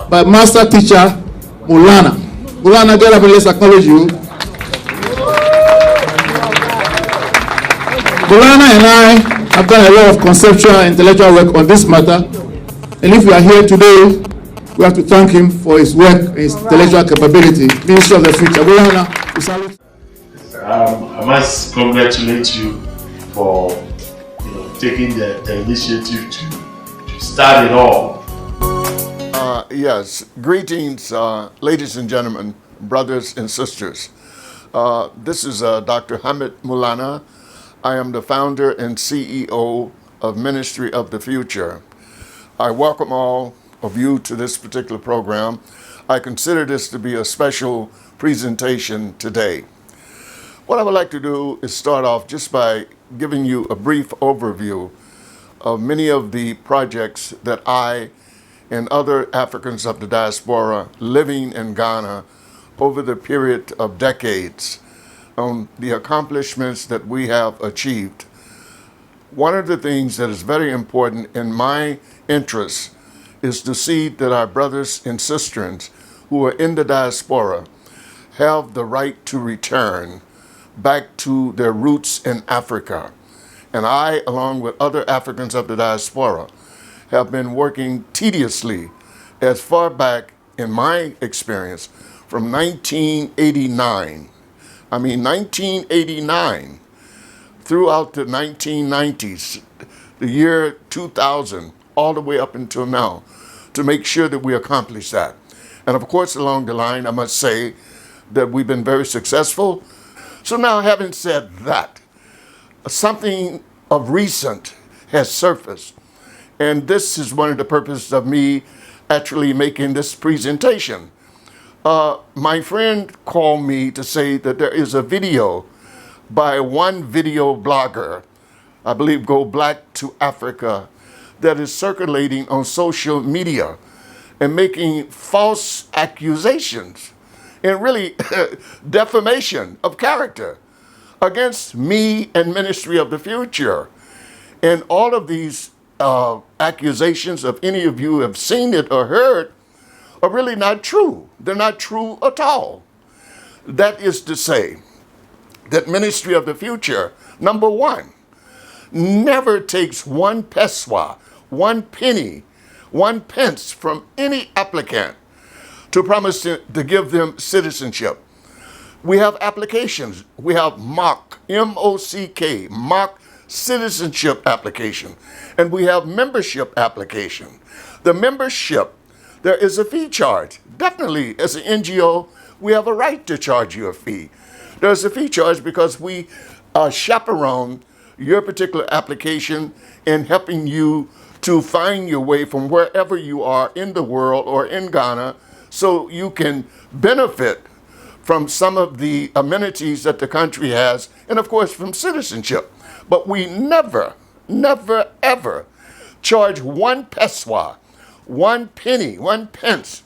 by Master Teacher Maulana. Maulana, get up and let's acknowledge you. Maulana and I have done a lot of conceptual and intellectual work on this matter, and if we are here today, we have to thank him for his work, his intellectual capability. Minister of the Future. Maulana, we salute. I must congratulate you for taking the initiative to start it all. Yes, greetings, ladies and gentlemen, brothers and sisters. This is Dr. Maulana. I am the founder and CEO of Ministry of the Future. I welcome all of you to this particular program. I consider this to be a special presentation today. What I would like to do is start off just by giving you a brief overview of many of the projects that I and other Africans of the diaspora living in Ghana over the period of decades on the accomplishments that we have achieved. One of the things that is very important in my interest is to see that our brothers and sisters who are in the diaspora have the right to return back to their roots in Africa. And I, along with other Africans of the diaspora, have been working tediously as far back in my experience from 1989. 1989 throughout the 1990s, the year 2000, all the way up until now, to make sure that we accomplish that. And of course, along the line, I must say that we've been very successful. So now, having said that, something of recent has surfaced. And this is one of the purposes of me actually making this presentation. My friend called me to say that there is a video by one video blogger, I believe Go Black to Africa, that is circulating on social media and making false accusations and really defamation of character against me and Ministry of the Future. And all of these accusations, if any of you have seen it or heard, are really not true. They're not true at all. That is to say that Ministry of the Future, number one, never takes one pesewa, 1 penny, 1 pence from any applicant to promise to give them citizenship. We have applications. We have mock, M-O-C-K, mock citizenship application. And we have membership application. The membership, there is a fee charge. Definitely, as an NGO, we have a right to charge you a fee. There's a fee charge because we chaperone your particular application in helping you to find your way from wherever you are in the world or in Ghana so you can benefit from some of the amenities that the country has and, of course, from citizenship. But we never, ever charge 1 pesewa, 1 penny, 1 pence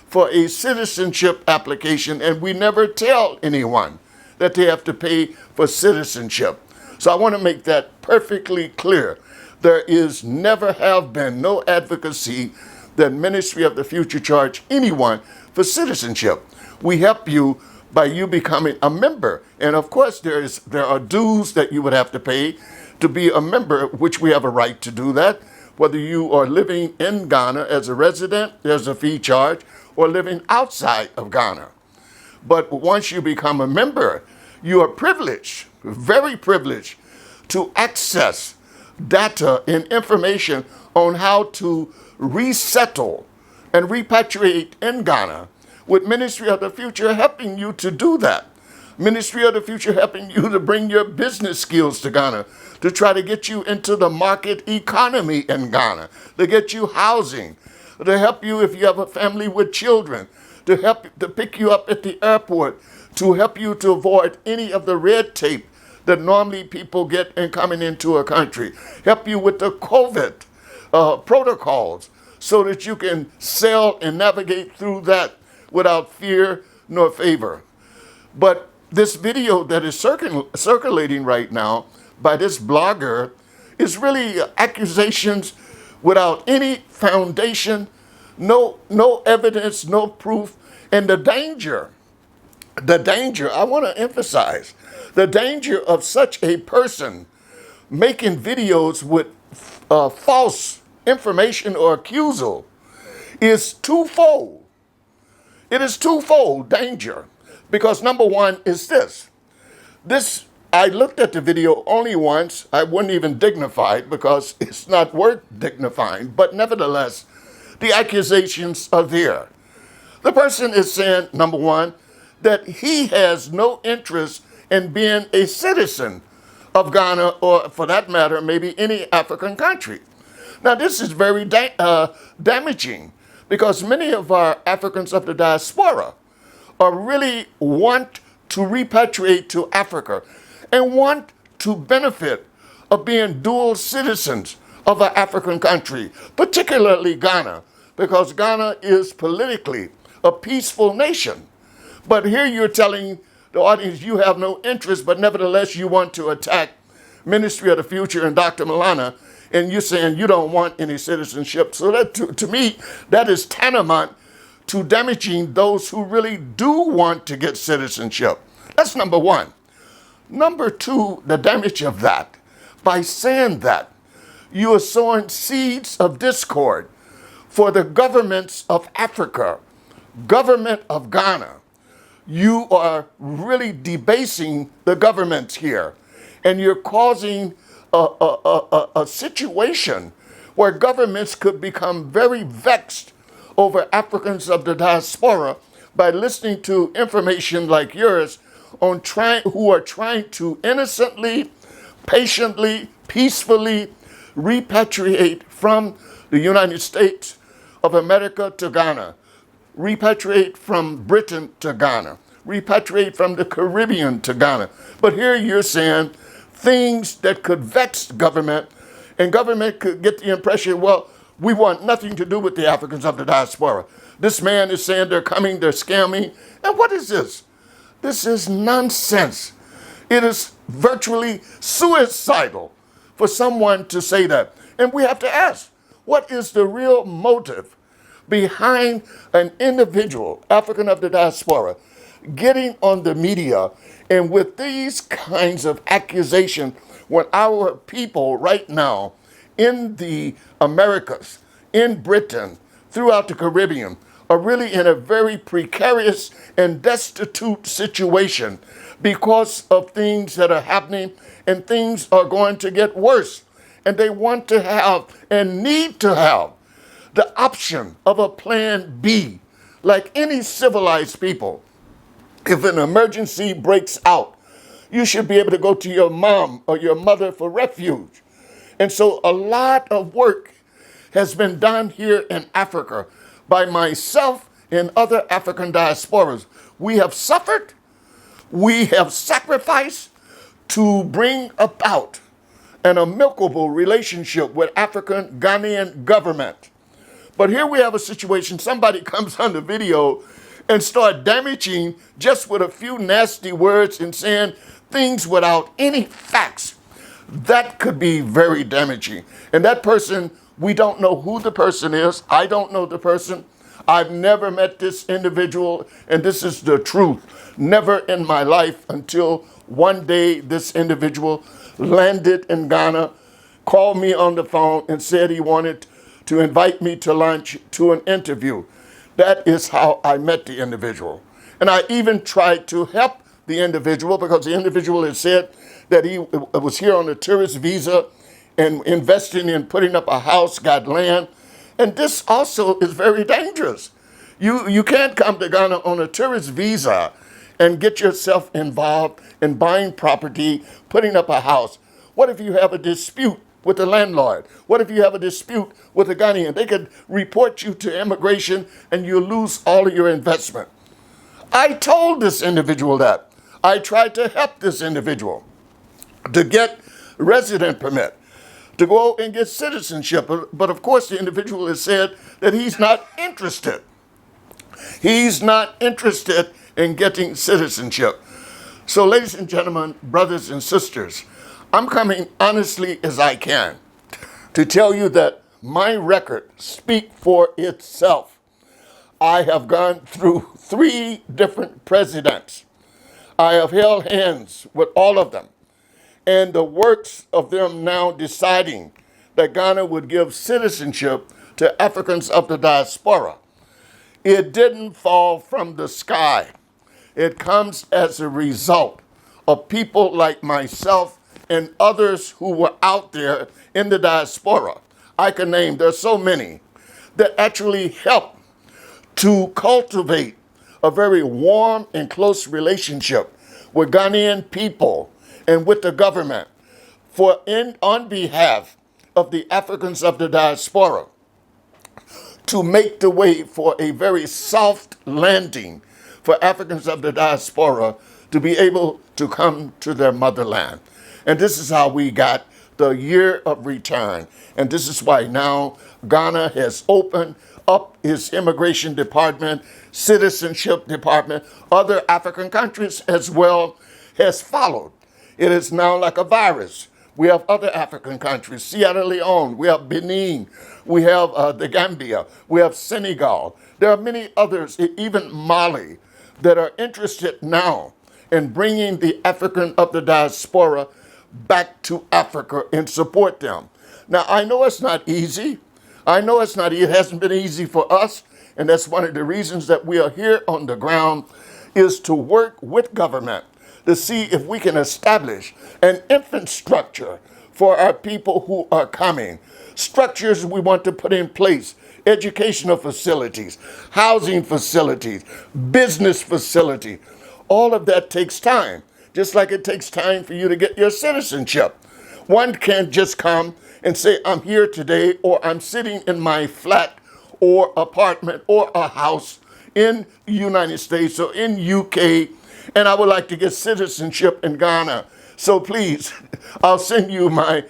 for a citizenship application, and we never tell anyone that they have to pay for citizenship. So I want to make that perfectly clear. There is never have been no advocacy that Ministry of the Future charge anyone for citizenship. We help you by you becoming a member. And of course, there are dues that you would have to pay to be a member, which we have a right to do that. Whether you are living in Ghana as a resident, there's a fee charge, or living outside of Ghana. But once you become a member, you are privileged, very privileged, to access data and information on how to resettle and repatriate in Ghana, with Ministry of the Future helping you to do that. Ministry of the Future helping you to bring your business skills to Ghana, to try to get you into the market economy in Ghana, to get you housing, to help you if you have a family with children, to help to pick you up at the airport, to help you to avoid any of the red tape that normally people get in coming into a country, help you with the COVID protocols so that you can sail and navigate through that without fear nor favor. But this video that is circulating right now by this blogger is really accusations without any foundation, No evidence, no proof. And the danger, I want to emphasize, the danger of such a person making videos with false information or accusal is twofold. It is twofold danger. Because number one is this, I looked at the video only once. I wouldn't even dignify it because it's not worth dignifying. But nevertheless, the accusations are there. The person is saying, number one, that he has no interest in being a citizen of Ghana, or for that matter, maybe any African country. Now, this is very damaging because many of our Africans of the diaspora are really want to repatriate to Africa and want to benefit of being dual citizens of an African country, particularly Ghana, because Ghana is politically a peaceful nation. But here you're telling the audience you have no interest, but nevertheless you want to attack Ministry of the Future and Dr.Maulana, and you're saying you don't want any citizenship. So that, to me, that is tantamount to damaging those who really do want to get citizenship. That's number one. Number two, the damage of that, by saying that, you are sowing seeds of discord for the governments of Africa, government of Ghana. You are really debasing the governments here, and you're causing a situation where governments could become very vexed over Africans of the diaspora by listening to information like yours on who are trying to innocently, patiently, peacefully repatriate from the United States of America to Ghana, repatriate from Britain to Ghana, repatriate from the Caribbean to Ghana. But here you're saying things that could vex government, and government could get the impression, well, we want nothing to do with the Africans of the diaspora. This man is saying they're coming, they're scamming. And what is this? This is nonsense. It is virtually suicidal for someone to say that. And we have to ask, what is the real motive behind an individual, African of the diaspora, getting on the media and with these kinds of accusations when our people right now in the Americas, in Britain, throughout the Caribbean, are really in a very precarious and destitute situation because of things that are happening, and things are going to get worse. And they want to have and need to have the option of a plan B, like any civilized people. If an emergency breaks out, you should be able to go to your mom or your mother for refuge. And so a lot of work has been done here in Africa by myself and other African diasporas. We have suffered, we have sacrificed to bring about an amicable relationship with African Ghanaian government. But here we have a situation, somebody comes on the video and start damaging just with a few nasty words and saying things without any facts. That could be very damaging. And that person, we don't know who the person is. I don't know the person. I've never met this individual, and this is the truth. Never in my life until one day this individual landed in Ghana, called me on the phone and said he wanted to invite me to lunch, to an interview. That is how I met the individual. And I even tried to help the individual because the individual had said that he was here on a tourist visa and investing in putting up a house, got land. And this also is very dangerous. You can't come to Ghana on a tourist visa and get yourself involved in buying property, putting up a house. What if you have a dispute with the landlord? What if you have a dispute with a Ghanaian? They could report you to immigration and you lose all of your investment. I told this individual that. I tried to help this individual to get resident permit, to go and get citizenship. But of course, the individual has said that he's not interested. He's not interested in getting citizenship. So ladies and gentlemen, brothers and sisters, I'm coming honestly as I can to tell you that my record speak for itself. I have gone through 3 different presidents. I have held hands with all of them. And the works of them now deciding that Ghana would give citizenship to Africans of the diaspora. It didn't fall from the sky. It comes as a result of people like myself and others who were out there in the diaspora. I can name, there's so many, that actually helped to cultivate a very warm and close relationship with Ghanaian people and with the government on behalf of the Africans of the diaspora to make the way for a very soft landing for Africans of the diaspora to be able to come to their motherland. And this is how we got the year of return. And this is why now Ghana has opened up its immigration department, citizenship department. Other African countries as well has followed. It is now like a virus. We have other African countries, Sierra Leone, we have Benin, we have the Gambia, we have Senegal. There are many others, even Mali, that are interested now in bringing the African of the diaspora back to Africa and support them. Now, I know it's not easy. It hasn't been easy for us. And that's one of the reasons that we are here on the ground, is to work with government to see if we can establish an infrastructure for our people who are coming. Structures we want to put in place, educational facilities, housing facilities, business facilities. All of that takes time, just like it takes time for you to get your citizenship. One can't just come and say, I'm here today, or I'm sitting in my flat or apartment or a house in the United States or in UK, and I would like to get citizenship in Ghana. So please, I'll send you my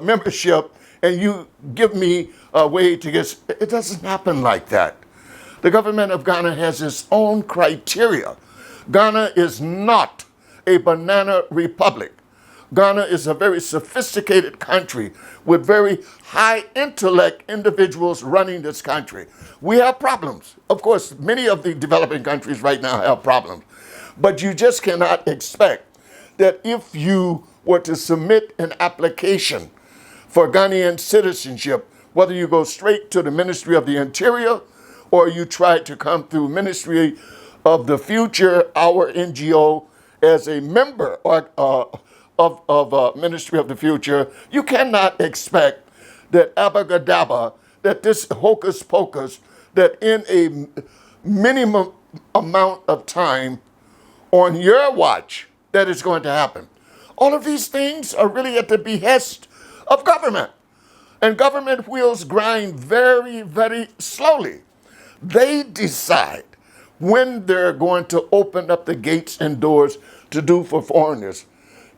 membership and you give me a way to get. It doesn't happen like that. The government of Ghana has its own criteria. Ghana is not a banana republic. Ghana is a very sophisticated country with very high intellect individuals running this country. We have problems. Of course, many of the developing countries right now have problems. But you just cannot expect that if you were to submit an application for Ghanaian citizenship, whether you go straight to the Ministry of the Interior or you try to come through Ministry of the Future, our NGO, as a member of Ministry of the Future, you cannot expect that abagadabba, that this hocus pocus, that in a minimum amount of time on your watch, that is going to happen. All of these things are really at the behest of government. And government wheels grind very, very slowly. They decide when they're going to open up the gates and doors to do for foreigners.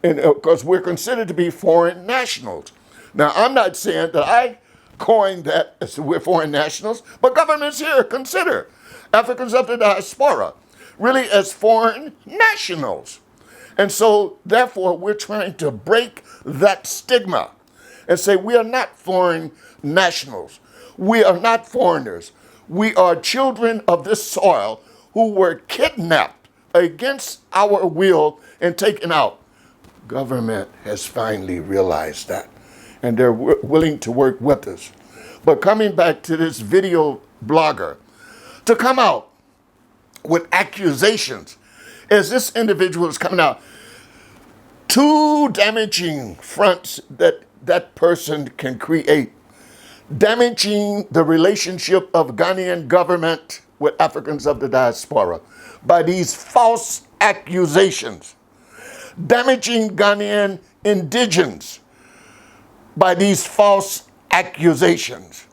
And because we're considered to be foreign nationals. Now, I'm not saying that I coined that as we're foreign nationals, but governments here consider Africans of the diaspora really as foreign nationals. And so, therefore, we're trying to break that stigma and say we are not foreign nationals. We are not foreigners. We are children of this soil who were kidnapped against our will and taken out. Government has finally realized that, and they're willing to work with us. But coming back to this video blogger, to come out with accusations, as this individual is coming out, 2 damaging fronts that that person can create, damaging the relationship of Ghanaian government with Africans of the diaspora by these false accusations, damaging Ghanaian indigents by these false accusations,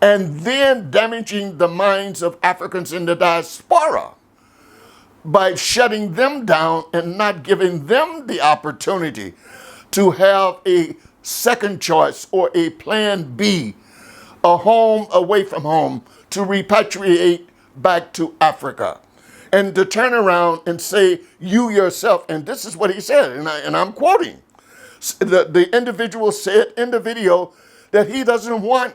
and then damaging the minds of Africans in the diaspora by shutting them down and not giving them the opportunity to have a second choice or a plan B, a home away from home, to repatriate back to Africa. And to turn around and say, you yourself, and this is what he said, and I'm quoting, the individual said in the video that he doesn't want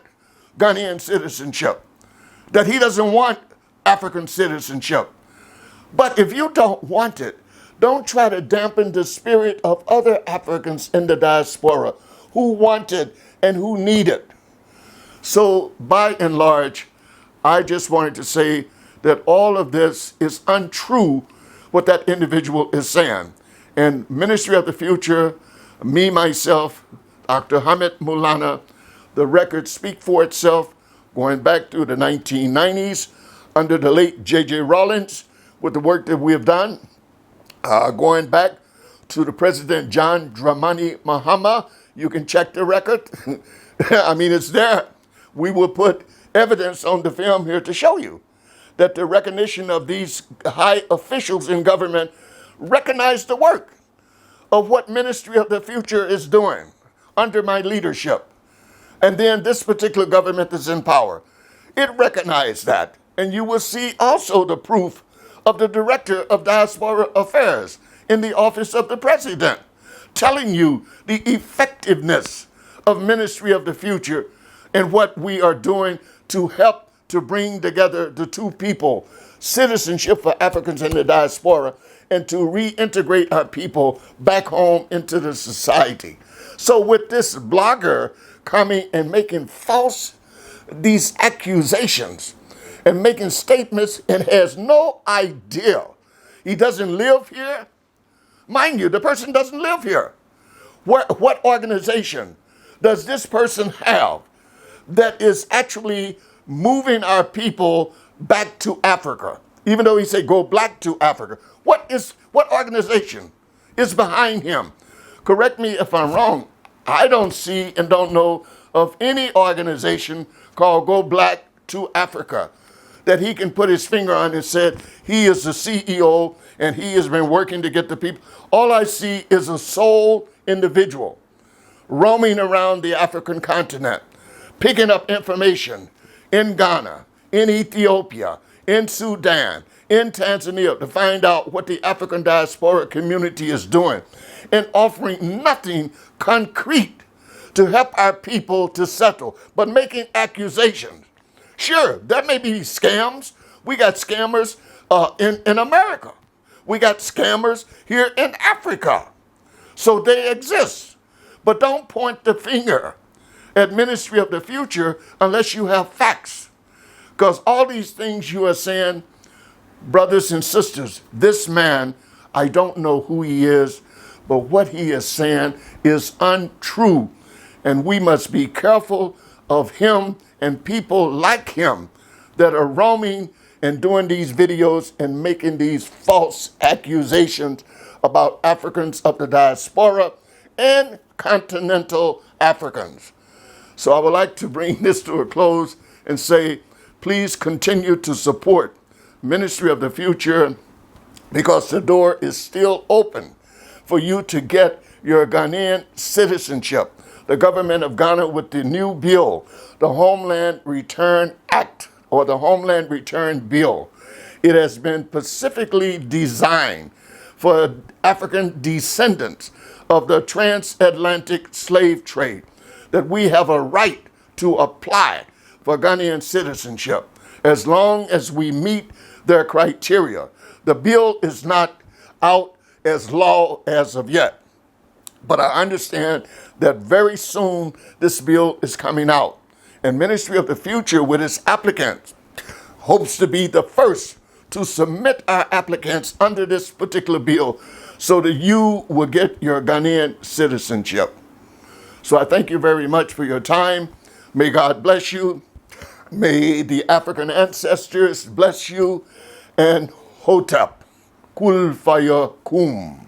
Ghanaian citizenship, that he doesn't want African citizenship. But if you don't want it, don't try to dampen the spirit of other Africans in the diaspora who want it and who need it. So by and large, I just wanted to say that all of this is untrue, what that individual is saying. And Ministry of the Future, me, myself, Dr. Maulana, the records speak for itself, going back through the 1990s, under the late J.J. Rawlings, with the work that we have done, going back to the President John Dramani Mahama. You can check the record. I mean, it's there. We will put evidence on the film here to show you that the recognition of these high officials in government recognize the work of what Ministry of the Future is doing under my leadership. And then this particular government that's in power, it recognized that. And you will see also the proof of the Director of Diaspora Affairs in the Office of the President, telling you the effectiveness of Ministry of the Future and what we are doing to help to bring together the two people, citizenship for Africans in the diaspora, and to reintegrate our people back home into the society. So with this blogger coming and making these accusations and making statements and has no idea, he doesn't live here. Mind you, the person doesn't live here. What organization does this person have that is actually moving our people back to Africa? Even though he said go black to Africa. What organization is behind him? Correct me if I'm wrong. I don't see and don't know of any organization called Go Black to Africa that he can put his finger on and said he is the CEO and he has been working to get the people. All I see is a sole individual roaming around the African continent, picking up information in Ghana, in Ethiopia, in Sudan, in Tanzania to find out what the African diaspora community is doing and offering nothing concrete to help our people to settle, but making accusations. Sure, there may be scams. We got scammers in America. We got scammers here in Africa. So they exist. But don't point the finger at Ministry of the Future unless you have facts. Because all these things you are saying, brothers and sisters, this man, I don't know who he is, but what he is saying is untrue. And we must be careful of him and people like him that are roaming and doing these videos and making these false accusations about Africans of the diaspora and continental Africans. So I would like to bring this to a close and say, please continue to support Ministry of the Future, because the door is still open for you to get your Ghanaian citizenship. The government of Ghana, with the new bill, the Homeland Return Act, or the Homeland Return Bill, it has been specifically designed for African descendants of the transatlantic slave trade, that we have a right to apply for Ghanaian citizenship as long as we meet their criteria. The bill is not out as law as of yet, but I understand that very soon this bill is coming out. And Ministry of the Future, with its applicants, hopes to be the first to submit our applicants under this particular bill so that you will get your Ghanaian citizenship. So I thank you very much for your time. May God bless you. May the African ancestors bless you. And Hotep, Kul Faya Kum.